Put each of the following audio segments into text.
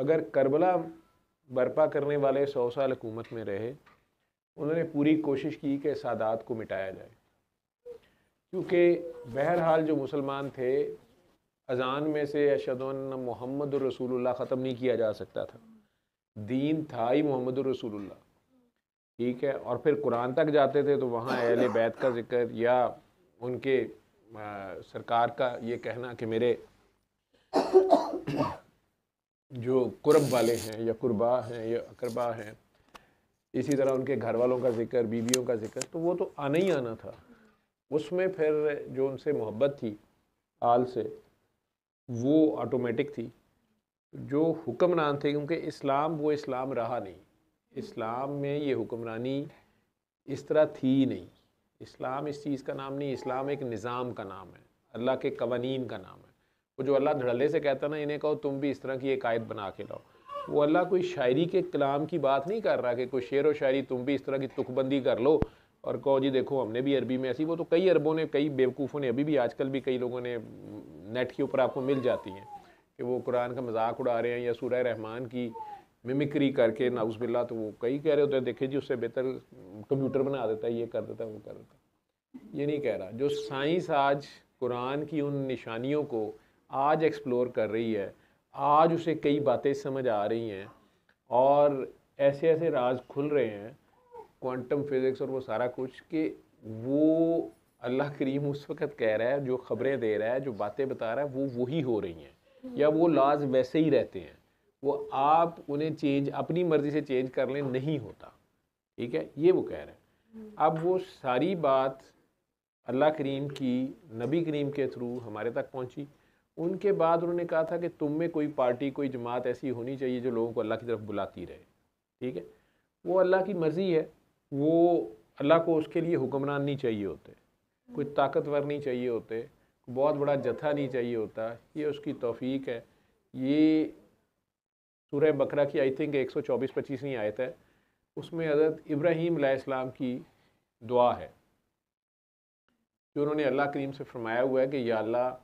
अगर करबला बर्पा करने वाले 100 साल हुकूमत में रहे, उन्होंने पूरी कोशिश की कि सादात को मिटाया जाए, क्योंकि बहरहाल जो मुसलमान थे, अजान में से अशहदु अन्ना मुहम्मद रसूलुल्लाह ख़त्म नहीं किया जा सकता था। दीन था ही मोहम्मद रसूलुल्लाह, ठीक है। और फिर कुरान तक जाते थे तो वहाँ अहले बैत का जिक्र या उनके सरकार का ये कहना कि मेरे जो कुर्ब वाले हैं या कुर्बा हैं या अकरबा हैं, इसी तरह उनके घर वालों का जिक्र, बीवियों का जिक्र, तो वो तो आना ही आना था। उसमें फिर जो उनसे मोहब्बत थी आल से, वो ऑटोमेटिक थी। जो हुक्मरान थे, क्योंकि इस्लाम वो इस्लाम रहा नहीं, इस्लाम में ये हुक्मरानी इस तरह थी ही नहीं। इस्लाम इस चीज़ का नाम नहीं, इस्लाम एक निज़ाम का नाम है, अल्लाह के कवानीन का नाम है। वो जो अल्लाह धड़ल्ले से कहता ना, इन्हें कहो तुम भी इस तरह की एक आयत बना के लाओ, वो अल्लाह कोई शायरी के कलाम की बात नहीं कर रहा कि कोई शेर व शायरी तुम भी इस तरह की तुकबंदी कर लो और कहो जी देखो हमने भी अरबी में ऐसी। वो तो कई अरबों ने, कई बेवकूफ़ों ने, अभी भी आजकल भी कई लोगों ने नेट के ऊपर आपको मिल जाती हैं कि वो कुरान का मजाक उड़ा रहे हैं या सूरह रहमान की मिमिक्री करके नाउज़ुबिल्लाह। तो वो कई कह रहे होते हैं देखिए जी उससे बेहतर कंप्यूटर बना देता है, ये कर देता है, वो कर देता है। ये नहीं कह रहा। जो साइंस आज कुरान की उन निशानियों को आज एक्सप्लोर कर रही है, आज उसे कई बातें समझ आ रही हैं और ऐसे ऐसे राज खुल रहे हैं, क्वांटम फिज़िक्स और वो सारा कुछ, कि वो अल्लाह करीम उस वक़्त कह रहा है, जो ख़बरें दे रहा है, जो बातें बता रहा है, वो वही हो रही हैं या वो लाज वैसे ही रहते हैं। वो आप उन्हें चेंज अपनी मर्ज़ी से चेंज कर लें, नहीं होता, ठीक है। ये वो कह रहे हैं। अब वो सारी बात अल्लाह करीम की नबी करीम के थ्रू हमारे तक पहुंची। उनके बाद उन्होंने कहा था कि तुम में कोई पार्टी, कोई जमात ऐसी होनी चाहिए जो लोगों को अल्लाह की तरफ बुलाती रहे, ठीक है। वो अल्लाह की मर्ज़ी है, वो अल्लाह को उसके लिए हुक्मरान नहीं चाहिए होते, कोई ताकतवर नहीं चाहिए होते, बहुत बड़ा जत्था नहीं चाहिए होता, ये उसकी तौफीक है। ये सूरह बकरा की आई थिंक 124-25वीं आयत है, उसमें हज़रत इब्राहीम अलैहिस्सलाम की दुआ है जो उन्होंने अल्लाह करीम से फरमाया हुआ है कि या अल्लाह,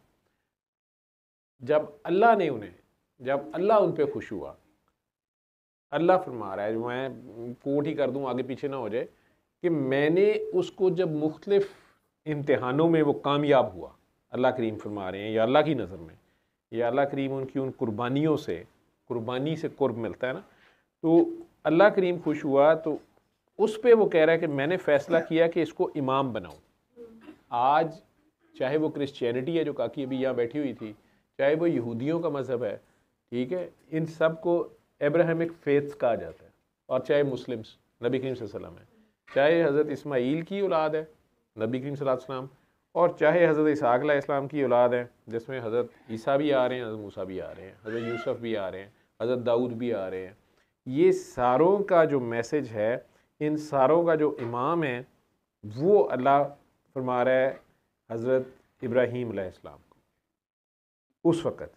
जब अल्लाह उन पे खुश हुआ, अल्लाह फरमा रहा है, जो मैं कोट ही कर दूं आगे पीछे ना हो जाए, कि मैंने उसको जब मुख्तलिफ इम्तिहानों में वो कामयाब हुआ, अल्लाह करीम फरमा रहे हैं या अल्लाह की नज़र में, या अल्लाह करीम उनकी उन कुर्बानियों से, कुर्बानी से कुर्ब मिलता है ना, तो अल्लाह करीम खुश हुआ। तो उस पर वो कह रहा है कि मैंने फ़ैसला किया कि इसको इमाम बनाऊँ। आज चाहे वो क्रिश्चियनिटी है जो काकी अभी यहाँ बैठी हुई थी, चाहे वो यहूदियों का मज़हब है, ठीक है, इन सब को अब्राहमिक फेथ्स कहा जाता है, और चाहे मुस्लिम्स, नबी करीम सल्लल्लाहु अलैहि वसल्लम है, चाहे हज़रत इस्माईल की औलाद है नबी करीम सल्लल्लाहु अलैहि वसल्लम, और चाहे हज़रत इसहाक़ अलैहिस्सलाम की औलाद है, जिसमें हज़रत ईसा भी आ रहे हैं, हज़रत मूसा भी आ रहे हैं, हज़रत यूसुफ भी आ रहे हैं, हज़रत दाऊद भी आ रहे हैं। ये सारों का जो मैसेज है, इन सारों का जो इमाम है, वो अल्लाह फरमा रहा है हज़रत इब्राहीम अलैहिस्सलाम को उस वक़्त,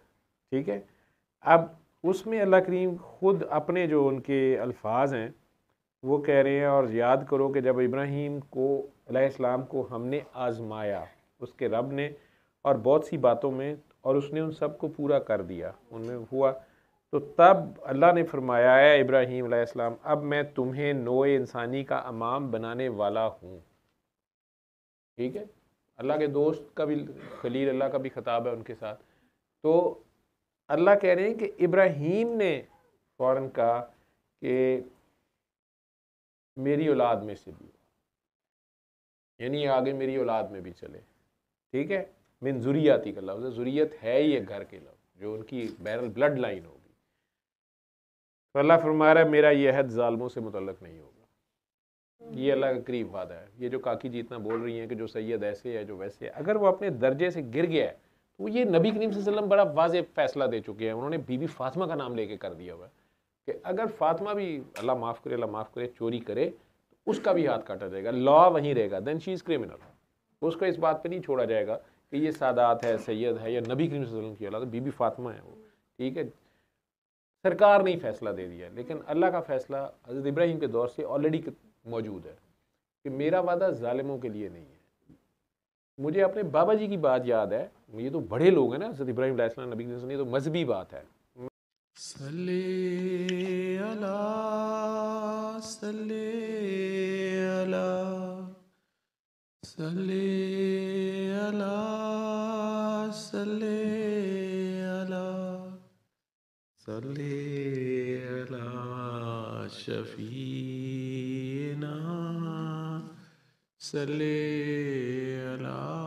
ठीक है। अब उसमें अल्लाह करीम ख़ुद अपने जो उनके अल्फाज हैं वो कह रहे हैं, और याद करो कि जब इब्राहीम को अलैहिस्सलाम को हमने आज़माया, उसके रब ने, और बहुत सी बातों में, और उसने उन सब को पूरा कर दिया, उनमें हुआ, तो तब अल्लाह ने फरमाया है इब्राहीम अलैहिस्सलाम, अब मैं तुम्हें नोए इंसानी का इमाम बनाने वाला हूँ, ठीक है। अल्लाह के दोस्त का भी, खलील अल्लाह का भी खिताब है उनके साथ। तो अल्लाह कह रहे हैं कि इब्राहीम ने फ़ौरन कहा कि मेरी औलाद में से भी, यानी आगे मेरी औलाद में भी चले, ठीक है। मिन ज़ुरियती का लफ्ज़, ज़ुरियत है ये घर के लफ्ज़, जो उनकी बैरल ब्लड लाइन होगी। तो अल्लाह फरमा रहा है मेरा ये अहद ज़ालिमों से मुतल्लक़ नहीं होगा। ये अल्लाह का करीब वादा है। ये जो काकी जी इतना बोल रही हैं कि जो सैयद ऐसे है, जो वैसे है, अगर वो अपने दर्जे से गिर गया है तो ये नबी करीम सल्लल्लाहु अलैहि वसल्लम बड़ा वाज़ेह फ़ैसला दे चुके हैं। उन्होंने बीबी फ़ातिमा का नाम लेके कर दिया हुआ है कि अगर फ़ातिमा भी, अल्लाह माफ़ करे, अल्लाह माफ़ करे, चोरी करे तो उसका भी हाथ काटा जाएगा, लॉ वहीं रहेगा, देन शी इज़ क्रिमिनल। उसको इस बात पे नहीं छोड़ा जाएगा कि ये सादात है, सैयद है, या नबी करीम सल्लल्लाहु अलैहि वसल्लम की औलाद, बीबी फ़ातिमा है वो, ठीक है। सरकार ने फ़ैसला दे दिया, लेकिन अल्लाह का फ़ैसला हज़रत इब्राहीम के दौर से ऑलरेडी मौजूद है कि मेरा वादा ज़ालिमों के लिए नहीं है। मुझे अपने बाबा जी की बात याद है, ये तो बड़े लोग हैं ना, हज़रत इब्राहीम अलैहिस्सलाम, नबी, ये तो मजहबी बात है। सल्ले अला सल्ले अला सल्ले अला सल्ले अला सल्ले अला शफीना सल्ले अला